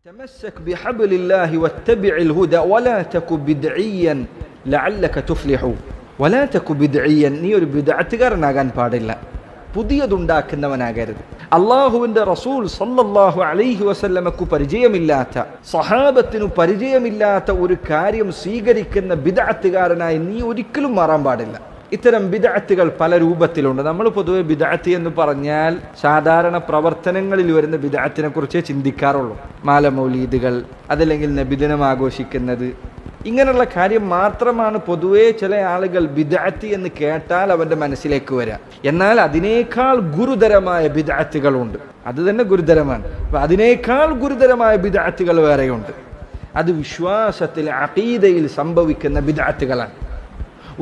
تمسك بحبل الله واتبع الهدى ولا تك بدعيا لعلك تفلح ولا تك بدعيا നീ ഒരു ബിദ്അത്തുകാരനാകാൻ പാടില്ല, പുതിയതുണ്ടാക്കുന്നവനാകരുത്. അല്ലാഹുവിന്റെ റസൂൽ സല്ലല്ലാഹു അലൈഹി വസല്ലമക്ക് പരിചയമില്ലാത്ത, സഹാബത്തിനു പരിചയമില്ലാത്ത ഒരു കാര്യം സ്വീകരിക്കുന്ന ബിദ്അത്തുകാരനായി നീ ഒരിക്കലും മാറാൻ പാടില്ല. ഇത്തരം ബിദ്അത്തുകൾ പല രൂപത്തിലുണ്ട്. നമ്മൾ പൊതുവെ ബിദ്അത്ത് എന്ന് പറഞ്ഞാൽ സാധാരണ പ്രവർത്തനങ്ങളിൽ വരുന്ന ബിദ്അത്തിനെ കുറിച്ചേ ചിന്തിക്കാറുള്ളൂ. മാല മൗലീദുകൾ, അതല്ലെങ്കിൽ നബിദിനം ആഘോഷിക്കുന്നത്, ഇങ്ങനെയുള്ള കാര്യം മാത്രമാണ് പൊതുവേ ചില ആളുകൾ ബിദ്അത്ത് എന്ന് കേട്ടാൽ അവന്റെ മനസ്സിലേക്ക് വരിക. എന്നാൽ അതിനേക്കാൾ ഗുരുതരമായ ബിദ്അത്തുകളുണ്ട്. അത് തന്നെ ഗുരുതരമാണ്. അപ്പൊ അതിനേക്കാൾ ഗുരുതരമായ ബിദ്അത്തുകൾ വേറെയുണ്ട്. അത് വിശ്വാസത്തിൽ, അഖീദയിൽ സംഭവിക്കുന്ന ബിദ്അത്തുകളാണ്.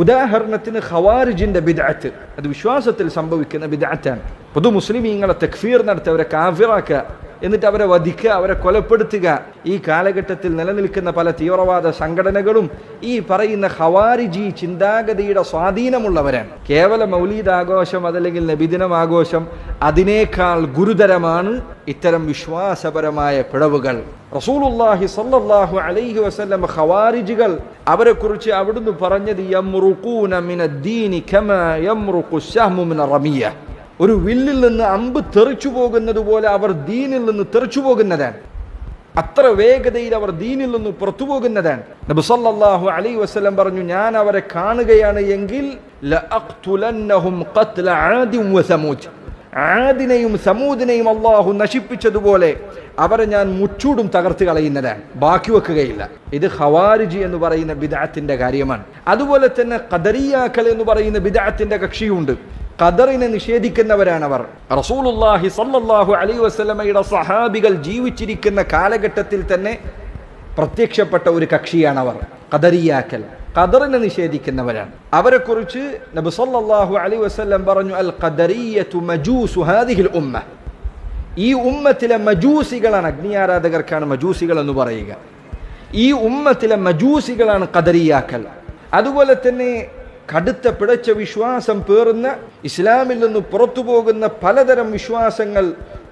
ഉദാഹരണത്തിന് ഖവാരിജിന്റെ ബിദ്അത്ത്, അത് വിശ്വാസത്തിൽ സംഭവിക്കുന്ന ബിദ്അത്താണ്. പൊതു മുസ്ലിമീങ്ങളെ തക്ഫീർ നടത്തുക, അവരെ കാഫിറാക്കുക, എന്നിട്ട് അവരെ വധിക്കുക, അവരെ കൊലപ്പെടുത്തുക. ഈ കാലഘട്ടത്തിൽ നിലനിൽക്കുന്ന പല തീവ്രവാദ സംഘടനകളും ഈ പറയുന്ന ഖവാരിജി ചിന്താഗതിയുടെ സ്വാധീനമുള്ളവരാണ്. കേവല മൗലീദ് ആഘോഷം, അതല്ലെങ്കിൽ നബിദിനം ആഘോഷം, അതിനേക്കാൾ ഗുരുതരമാണ് ഇത്തരം വിശ്വാസപരമായ പിഴവുകൾ. റസൂലുള്ളാഹി സ്വല്ലല്ലാഹു അലൈഹി വസല്ലം ഖവാരിജികൾ അവരെ കുറിച്ച് അവിടുന്ന് പറഞ്ഞത് യംറുഖൂന മിനദ്ദീനി കമാ യംറുഖു ശഹ്മു മിന റമിയ. ഒരു വില്ലിൽ നിന്ന് അമ്പ് തെറിച്ചു പോകുന്നത് പോലെ അവർ ദീനിൽ നിന്ന് തെറിച്ചു പോകുന്നതാണ്. അത്ര വേഗതയിൽ അവർ ദീനിൽ നിന്ന് പുറത്തു പോകുന്നതാണ്. നബി സല്ലല്ലാഹു അലൈഹി വസല്ലം പറഞ്ഞു, ഞാൻ അവരെ കാണുകയാണ് എങ്കിൽ ലഅഖ്തുലന്നഹും ഖത്ല ആദിൻ വസമൂദ്. ആദിനെയും സമൂദിനെയും അല്ലാഹു നശിപ്പിച്ചതുപോലെ അവരെ ഞാൻ മുച്ചൂടും തകർത്ത് കളയുന്നതാണ്, ബാക്കി വെക്കുകയില്ല. ഇത് ഖവാരിജി എന്ന് പറയുന്ന ബിദ്അത്തിന്റെ കാര്യമാണ്. അതുപോലെ തന്നെ ഖദരിയാക്കൾ എന്ന് പറയുന്ന ബിദ്അത്തിന്റെ കക്ഷിയുണ്ട്. ഖദറിനെ നിഷേധിക്കുന്നവരാണ് അവർ. റസൂലുള്ളാഹി സ്വല്ലല്ലാഹു അലൈഹി വസല്ലമയുടെ സഹാബികൾ ജീവിച്ചിരിക്കുന്ന കാലഘട്ടത്തിൽ തന്നെ പ്രത്യക്ഷപ്പെട്ട ഒരു കക്ഷിയാണ് അവർ, ഖദരിയാക്കൾ. ഖദറിനെ നിഷേധിക്കുന്നവരാണ്. അവരെ കുറിച്ച് നബി സല്ലല്ലാഹു അലൈഹി വസല്ലം പറഞ്ഞു, അൽ ഖദരിയ്യതു മജൂസു ഹാദിഹിൽ ഉമ്മ. ഈ ഉമ്മത്തിലെ മജൂസികളാണ്, അഗ്നി ആരാധകർക്കാണ് മജൂസികൾ എന്ന് പറയുക. ഈ ഉമ്മത്തിലെ മജൂസികളാണ് ഖദരിയാക്കൾ. അതുപോലെ തന്നെ കടുത്ത പിഴച്ച വിശ്വാസം പേറുന്ന, ഇസ്ലാമിൽ നിന്ന് പുറത്തു പോകുന്ന പലതരം വിശ്വാസങ്ങൾ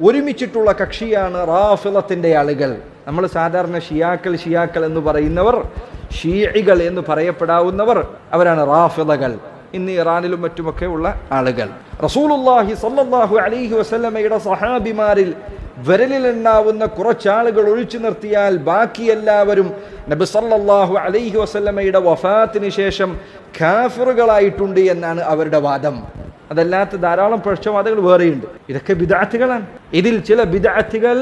ഒരുമിച്ചിട്ടുള്ള കക്ഷിയാണ് റാഫിളത്തിന്റെ ആളുകൾ. നമ്മൾ സാധാരണ ഷിയാക്കൾ എന്ന് പറയുന്നവർ, ഷീഇകൾ എന്ന് പറയപ്പെടാവുന്നവർ, അവരാണ് റാഫിളകൾ. ഇന്ന് ഇറാനിലും മറ്റുമൊക്കെ ഉള്ള ആളുകൾ. റസൂലുള്ളാഹി സ്വല്ലല്ലാഹു അലൈഹി വസല്ലമയുടെ സഹാബിമാരിൽ വിരലിലുണ്ടാവുന്ന കുറച്ചാളുകൾ ഒഴിച്ചു നിർത്തിയാൽ ബാക്കി എല്ലാവരും നബി സല്ലല്ലാഹു അലൈഹി വസല്ലമയുടെ വഫാത്തിന് ശേഷം കാഫിറുകളായിട്ടുണ്ട് എന്നാണ് അവരുടെ വാദം. അതല്ലാത്ത ധാരാളം പക്ഷവാദികൾ വേറെയുണ്ട്. ഇതൊക്കെ ബിദ്അത്തുകളാണ്. ഇതിൽ ചില ബിദ്അത്തുകൾ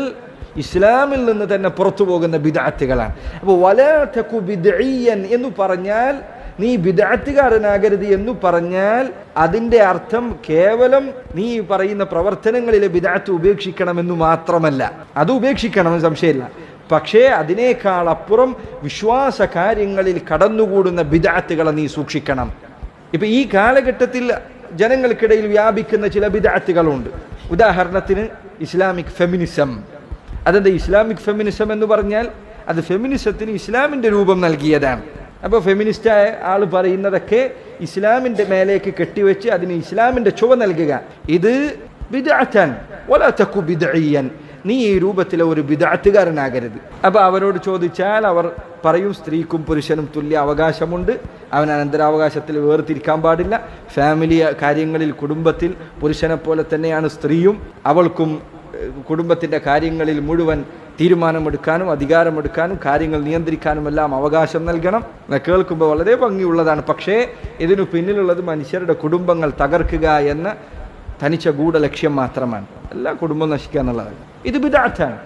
ഇസ്ലാമിൽ നിന്ന് തന്നെ പുറത്തു പോകുന്ന ബിദ്അത്തുകളാണ്. അപ്പോൾ വലാ തകു ബിദ്ഇയ്യൻ എന്ന് പറഞ്ഞാൽ നീ ബിദ്അത്തുകാരനാകരുത് എന്ന് പറഞ്ഞാൽ അതിൻ്റെ അർത്ഥം കേവലം നീ പറയുന്ന പ്രവർത്തനങ്ങളിലെ ബിദ്അത്ത് ഉപേക്ഷിക്കണമെന്ന് മാത്രമല്ല. അത് ഉപേക്ഷിക്കണമെന്ന് സംശയമില്ല. പക്ഷേ അതിനേക്കാൾ അപ്പുറം വിശ്വാസ കാര്യങ്ങളിൽ കടന്നുകൂടുന്ന ബിദ്അത്തുകളെ നീ സൂക്ഷിക്കണം. ഇപ്പം ഈ കാലഘട്ടത്തിൽ ജനങ്ങൾക്കിടയിൽ വ്യാപിക്കുന്ന ചില ബിദ്അത്തുകളുണ്ട്. ഉദാഹരണത്തിന് ഇസ്ലാമിക് ഫെമിനിസം. അതെന്താ ഇസ്ലാമിക് ഫെമിനിസം എന്ന് പറഞ്ഞാൽ? അത് ഫെമിനിസത്തിന് ഇസ്ലാമിൻ്റെ രൂപം നൽകിയതാണ്. അപ്പോൾ ഫെമിനിസ്റ്റായ ആൾ പറയുന്നതൊക്കെ ഇസ്ലാമിൻ്റെ മേലേക്ക് കെട്ടിവെച്ച് അതിന് ഇസ്ലാമിൻ്റെ ചുവ നൽകുക. ഇത് ബിദ്അത്താണ്. വലാ തകു ബിദ്ഇയ്യൻ, നീ ഈ രൂപത്തിലെ ഒരു ബിദ്അത്തുകാരനാകരുത്. അപ്പോൾ അവരോട് ചോദിച്ചാൽ അവർ പറയും, സ്ത്രീക്കും പുരുഷനും തുല്യ അവകാശമുണ്ട്, അവൻ അനന്തരാവകാശത്തിൽ വേർതിരിക്കാൻ പാടില്ല. ഫാമിലി കാര്യങ്ങളിൽ, കുടുംബത്തിൽ പുരുഷനെ പോലെ തന്നെയാണ് സ്ത്രീയും. അവൾക്കും കുടുംബത്തിൻ്റെ കാര്യങ്ങളിൽ മുഴുവൻ തീരുമാനമെടുക്കാനും അധികാരമെടുക്കാനും കാര്യങ്ങൾ നിയന്ത്രിക്കാനുമെല്ലാം അവകാശം നൽകണം. കേൾക്കുമ്പോൾ വളരെ ഭംഗിയുള്ളതാണ്. പക്ഷേ ഇതിനു പിന്നിലുള്ളത് മനുഷ്യരുടെ കുടുംബങ്ങൾ തകർക്കുക എന്ന തനിച്ച ഗൂഢലക്ഷ്യം മാത്രമാണ്. എല്ലാ കുടുംബം നശിക്കുക എന്നുള്ളതാണ്. ഇത് ബിദ്അത്താണ്.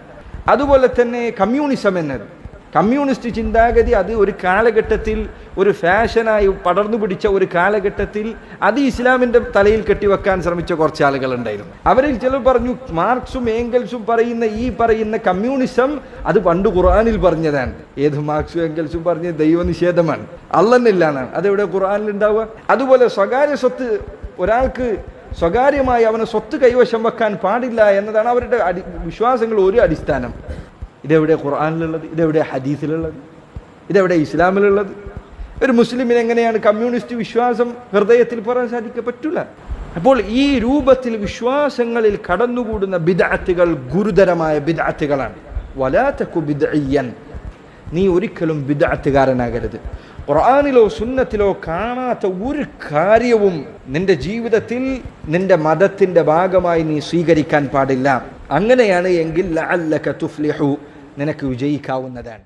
അതുപോലെ തന്നെ കമ്മ്യൂണിസം എന്നത്, കമ്മ്യൂണിസ്റ്റ് ചിന്താഗതി, അത് ഒരു കാലഘട്ടത്തിൽ ഒരു ഫാഷനായി പടർന്നു പിടിച്ച ഒരു കാലഘട്ടത്തിൽ അത് ഇസ്ലാമിൻ്റെ തലയിൽ കെട്ടിവെക്കാൻ ശ്രമിച്ച കുറച്ച് ആളുകളുണ്ടായിരുന്നു. അവരിൽ ചിലർ പറഞ്ഞു, മാർക്സും ഏംഗൽസും പറയുന്ന ഈ പറയുന്ന കമ്മ്യൂണിസം അത് പണ്ട് ഖുർആനിൽ പറഞ്ഞതാണ്. ഏത് മാർക്സും ഏംഗൽസും പറഞ്ഞ ദൈവനിഷേധമാണ്, അള്ളന്നില്ലാന്നാണ്. അതെവിടെ ഖുർആനിൽ ഉണ്ടാവുക? അതുപോലെ സ്വകാര്യ സ്വത്ത്, ഒരാൾക്ക് സ്വകാര്യമായി അവനെ സ്വത്ത് കൈവശം വെക്കാൻ പാടില്ല എന്നതാണ് അവരുടെ വിശ്വാസങ്ങൾ ഒരു അടിസ്ഥാനം. ഇതെവിടെ ഖുർആനിലുള്ളത്? ഇതെവിടെ ഹദീസിലുള്ളത്? ഇതെവിടെ ഇസ്ലാമിലുള്ളത്? ഒരു മുസ്ലിമിന് എങ്ങനെയാണ് കമ്മ്യൂണിസ്റ്റ് വിശ്വാസം ഹൃദയത്തിൽ പറയാൻ സാധിക്കാൻ പറ്റില്ല. അപ്പോൾ ഈ രൂപത്തിൽ വിശ്വാസങ്ങളിൽ കടന്നുകൂടുന്ന ബിദ്അത്തുകൾ ഗുരുതരമായ ബിദ്അത്തുകളാണ്. വലാ തകു ബിദ്ഇയ്യൻ, നീ ഒരിക്കലും ബിദ്അത്തുകാരനാകരുത്. ഖുർആനിലോ സുന്നത്തിലോ കാണാത്ത ഒരു കാര്യവും നിന്റെ ജീവിതത്തിൽ നിന്റെ മതത്തിന്റെ ഭാഗമായി നീ സ്വീകരിക്കാൻ പാടില്ല. അങ്ങനെയാണ് എങ്കിൽ ലഅല്ലക തുഫ്ലിഹു, നിനക്ക് വിജയിക്കാവുന്നതാണ്.